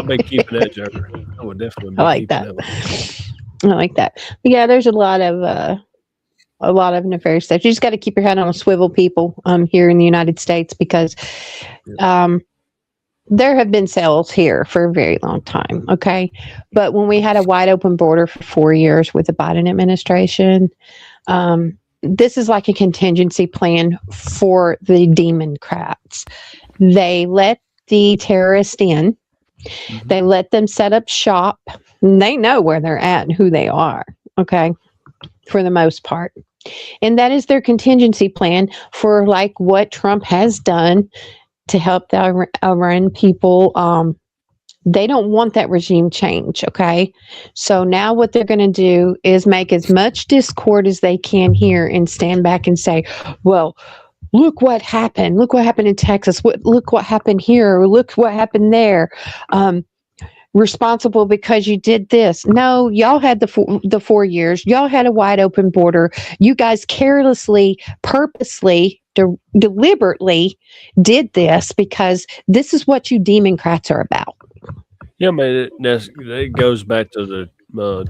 be keeping that, Joker. I would definitely be I like keeping that. I like that. But yeah, there's a lot of nefarious stuff. You just got to keep your head on a swivel, people, here in the United States, because there have been sales here for a very long time. Okay. But when we had a wide open border for 4 years with the Biden administration, this is like a contingency plan for the Democrats. They let the terrorists in. Mm-hmm. They let them set up shop. They know where they're at and who they are. Okay. For the most part. And that is their contingency plan for like what Trump has done to help the Iran people. They don't want that regime change. Okay. So now what they're going to do is make as much discord as they can here and stand back and say, well, look what happened. Look what happened in Texas. Look what happened here. Look what happened there. Responsible because you did this. No, y'all had the 4 years. Y'all had a wide open border. You guys carelessly, purposely, deliberately did this because this is what you Democrats are about. Yeah, man, it goes back to the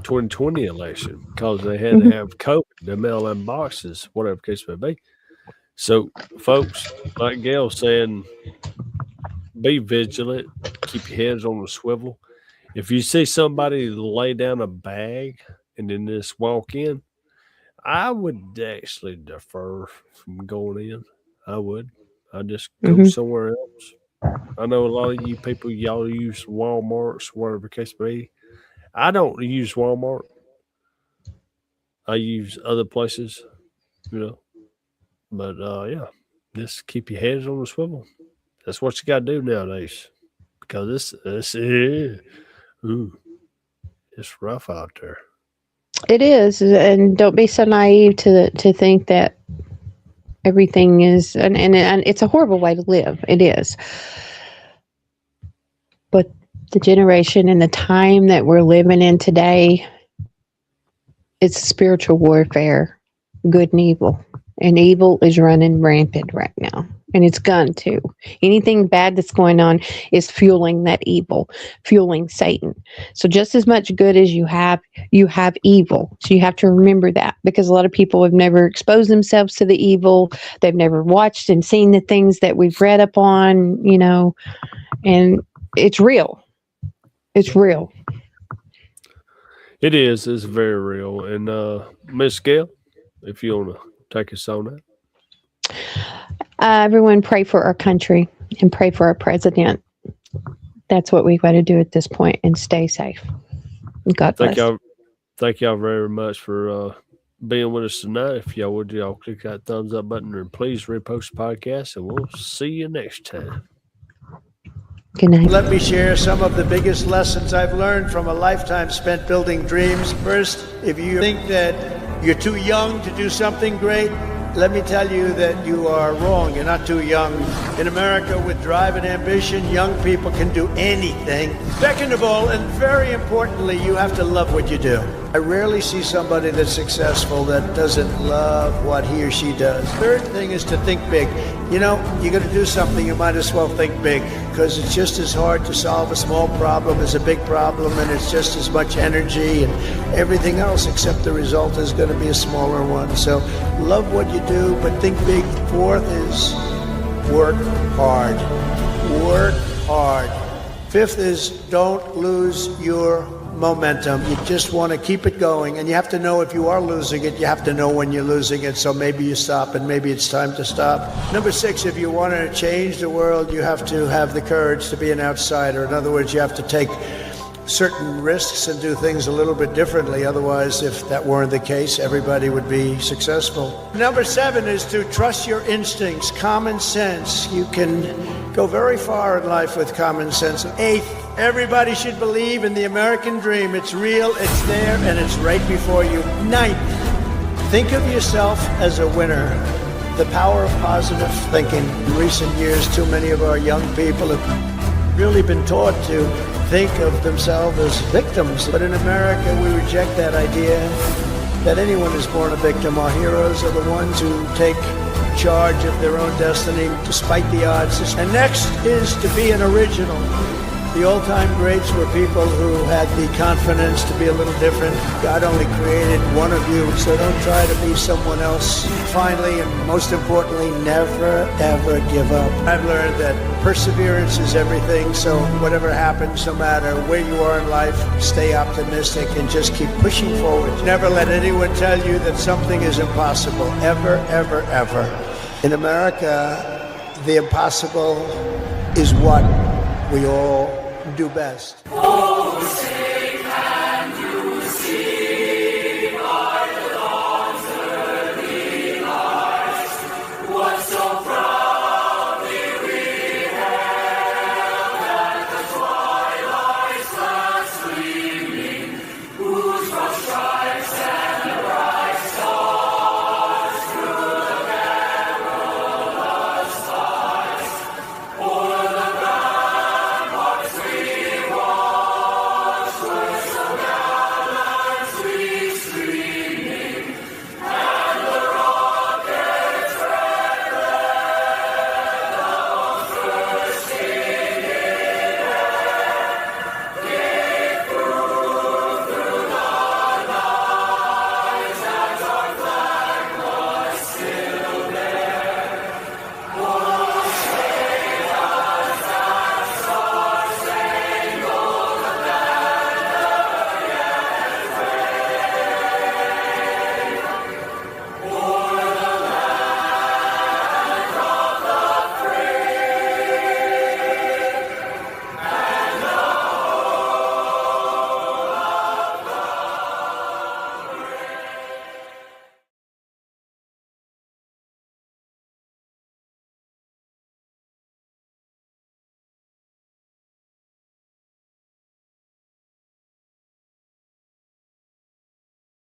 2020 election because they had to have COVID, the mail-in boxes, whatever the case may be. So, folks, like Gail saying, be vigilant, keep your heads on the swivel. If you see somebody lay down a bag and then just walk in, I would actually defer from going in. I would. I'd just go somewhere else. I know a lot of you people, y'all use Walmarts, whatever the case may be. I don't use Walmart. I use other places, But, yeah, just keep your heads on the swivel. That's what you got to do nowadays. Because it's rough out there. It is. And don't be so naive to think that everything is, and it's a horrible way to live. It is. But the generation and the time that we're living in today, it's spiritual warfare, good and evil. And evil is running rampant right now. And it's gone too. Anything bad that's going on is fueling that evil, fueling Satan. So just as much good as you have evil. So you have to remember that, because a lot of people have never exposed themselves to the evil. They've never watched and seen the things that we've read up on, and it's real. It's real. It is. It's very real. And Miss Gail, if you want to take us on that? Everyone pray for our country and pray for our president. That's what we got to do at this point, and stay safe. God bless. Thank y'all very much for being with us tonight. If y'all would, y'all click that thumbs up button and please repost the podcast, and we'll see you next time. Good night. Let me share some of the biggest lessons I've learned from a lifetime spent building dreams. First, if you think that you're too young to do something great, let me tell you that you are wrong. You're not too young. In America, with drive and ambition, young people can do anything. Second of all, and very importantly, you have to love what you do. I rarely see somebody that's successful that doesn't love what he or she does. Third thing is to think big. You know, you're going to do something, you might as well think big, because it's just as hard to solve a small problem as a big problem, and it's just as much energy and everything else, except the result is going to be a smaller one. So love what you do, but think big. Fourth is work hard. Work hard. Fifth is don't lose your momentum. You just want to keep it going, and you have to know if you are losing it, you have to know when you're losing it, so maybe you stop, and maybe it's time to stop. Number 6, if you want to change the world, you have to have the courage to be an outsider. In other words, you have to take certain risks and do things a little bit differently. Otherwise, if that weren't the case, everybody would be successful. Number 7 is to trust your instincts, common sense. You can go very far in life with common sense. 8th, everybody should believe in the American dream. It's real, it's there, and it's right before you. 9th, think of yourself as a winner. The power of positive thinking. In recent years, too many of our young people have really been taught to think of themselves as victims. But in America, we reject that idea that anyone is born a victim. Our heroes are the ones who take charge of their own destiny despite the odds. And next is to be an original. The old-time greats were people who had the confidence to be a little different. God only created one of you, so don't try to be someone else. Finally, and most importantly, never, ever give up. I've learned that perseverance is everything, so whatever happens, no matter where you are in life, stay optimistic and just keep pushing forward. Never let anyone tell you that something is impossible. Ever, ever, ever. In America, the impossible is what we all do best.